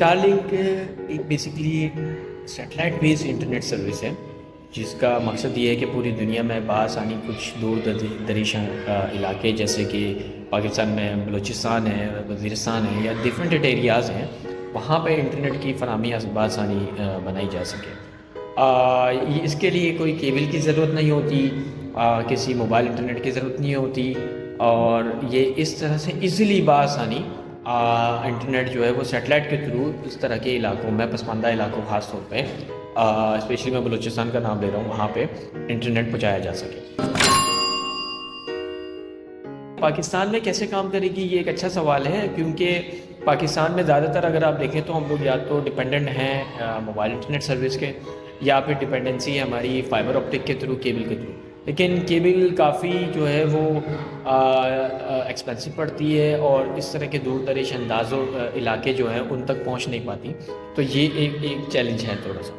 Starlink एक basically satellite based internet service है जिसका मकसद ये है कि पूरी दुनिया में बासानी कुछ दूर दरीश इलाके जैसे कि पाकिस्तान में बलूचिस्तान है, वज़ीरिस्तान है या डिफरेंट एरियाज़ हैं, वहाँ पे इंटरनेट की फरहमी बासानी बनाई जा सके। इसके लिए कोई केबल की ज़रूरत नहीं होती, किसी मोबाइल इंटरनेट की ज़रूरत नहीं होती और ये इस तरह से इजीली बासानी इंटरनेट जो है वो सैटेलाइट के थ्रू इस तरह के इलाकों में, पसमानदा इलाकों ख़ास तौर पे स्पेशली मैं बलूचिस्तान का नाम ले रहा हूँ, वहाँ पे इंटरनेट पहुँचाया जा सके। पाकिस्तान में कैसे काम करेगी, ये एक अच्छा सवाल है, क्योंकि पाकिस्तान में ज़्यादातर अगर आप देखें तो हम लोग या तो डिपेंडेंट हैं मोबाइल इंटरनेट सर्विस के, या फिर डिपेंडेंसी है हमारी फाइबर ऑप्टिक के थ्रू, केबल के थ्रू। लेकिन केबल काफ़ी जो है वो एक्सपेंसिव पड़ती है और इस तरह के दूर दरेश अंदाज़ों इलाके जो हैं उन तक पहुंच नहीं पाती, तो ये एक चैलेंज है थोड़ा सा।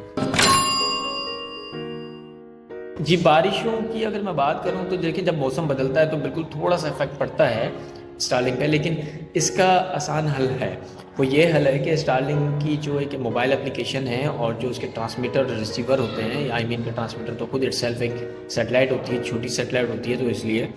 जी, बारिशों की अगर मैं बात करूं तो देखिए, जब मौसम बदलता है तो बिल्कुल थोड़ा सा इफेक्ट पड़ता है स्टारलिंक पे, लेकिन इसका आसान हल है। वो ये हल है कि स्टारलिंक की जो एक मोबाइल एप्लीकेशन है और जो उसके ट्रांसमीटर रिसीवर होते हैं, आई मीन का ट्रांसमीटर तो खुद इटसेल्फ एक सैटेलाइट होती है, छोटी सैटेलाइट होती है, तो इसलिए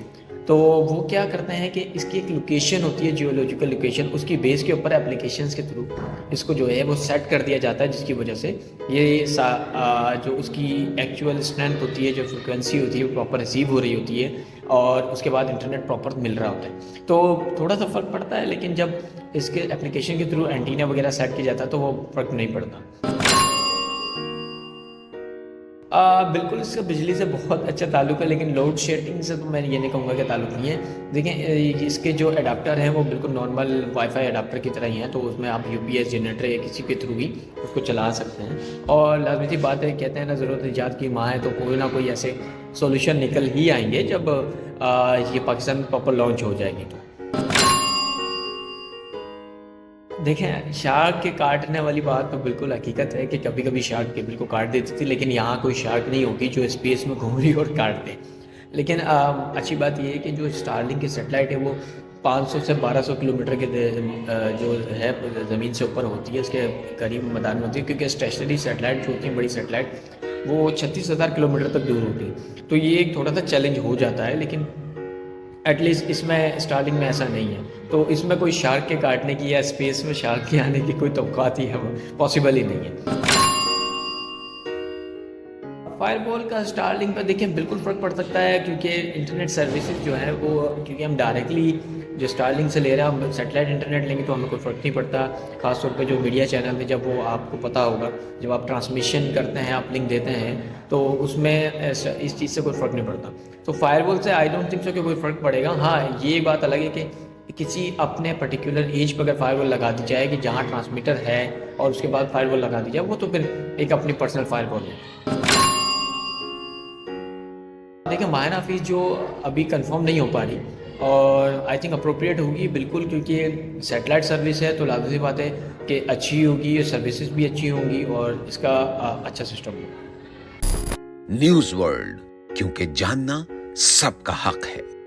तो वो क्या करते हैं कि इसकी एक लोकेशन होती है, जियोलॉजिकल लोकेशन, उसकी बेस के ऊपर एप्लीकेशंस के थ्रू इसको जो है वो सेट कर दिया जाता है, जिसकी वजह से ये जो उसकी एक्चुअल स्ट्रेंथ होती है, जो फ्रिक्वेंसी होती है, वो प्रॉपर रिसीव हो रही होती है और उसके बाद इंटरनेट प्रॉपर मिल रहा होता है। तो थोड़ा सा फ़र्क पड़ता है, लेकिन जब इसके एप्लीकेशन के थ्रू एंटीना वगैरह सेट किया जाता है तो वो फ़र्क नहीं पड़ता। बिल्कुल इसका बिजली से बहुत अच्छा ताल्लुक़ है, लेकिन लोड शेडिंग से तो मैं ये नहीं कहूँगा कि ताल्लुक़ नहीं है। देखें, इसके जो एडाप्टर हैं वो बिल्कुल नॉर्मल वाईफाई एडाप्टर की तरह ही हैं, तो उसमें आप यूपीएस जनरेटर या किसी के थ्रू भी उसको चला सकते हैं। और लाज़मी सी बात है, कहते हैं ना, ज़रूरत ईजाद की माँ है, तो कोई ना कोई ऐसे सोल्यूशन निकल ही आएंगे जब ये पाकिस्तान में प्रॉपर लॉन्च हो जाएगी। तो देखें, शार्क के काटने वाली बात तो बिल्कुल हकीकत है कि कभी कभी शार्क केबल को काट देती थी, लेकिन यहाँ कोई शार्क नहीं होगी जो स्पेस में घूम रही और काट दे। लेकिन अच्छी बात यह है कि जो स्टारलिंक की सैटेलाइट है वो 500 से 1200 किलोमीटर के जो है ज़मीन से ऊपर होती है, उसके करीब मैदान में होती है, क्योंकि स्टेशनरी सैटेलाइट जो होती है, बड़ी सैटेलाइट, वो 36,000 किलोमीटर तक दूर होती है। तो ये एक थोड़ा सा चैलेंज हो जाता है, लेकिन एटलीस्ट इसमें स्टार्टिंग में ऐसा नहीं है, तो इसमें कोई शार्क के काटने की या स्पेस में शार्क के आने की कोई तवक्कात ही है पॉसिबल ही नहीं है। फायरवॉल का स्टारलिंक पर देखिए बिल्कुल फ़र्क पड़ सकता है, क्योंकि इंटरनेट सर्विसेज जो है वो, क्योंकि हम डायरेक्टली जो स्टारलिंक से ले रहे हैं, हम सैटेलाइट इंटरनेट लेंगे तो हमें कोई फ़र्क नहीं पड़ता। ख़ासतौर पे जो मीडिया चैनल है, जब वो आपको पता होगा, जब आप ट्रांसमिशन करते हैं, आप लिंक देते हैं, तो उसमें इस चीज़ से कोई फ़र्क नहीं पड़ता। तो फायरवॉल से आई डोंट थिंक सो कि कोई फ़र्क पड़ेगा। हाँ, ये बात अलग है कि किसी अपने पर्टिकुलर एज पर अगर फायरवॉल लगा दी जाए कि जहाँ ट्रांसमीटर है और उसके बाद फायरवॉल लगा दी जाए, वो तो फिर एक अपनी पर्सनल फायरवॉल है। देखिए, माहिर फीस जो अभी कंफर्म नहीं हो पा रही और आई थिंक अप्रोप्रिएट होगी बिल्कुल, क्योंकि सैटेलाइट सर्विस है तो लाज़मी सी बात है कि अच्छी होगी, सर्विसेज भी अच्छी होंगी और इसका अच्छा सिस्टम होगा। न्यूज़ वर्ल्ड, क्योंकि जानना सबका हक है।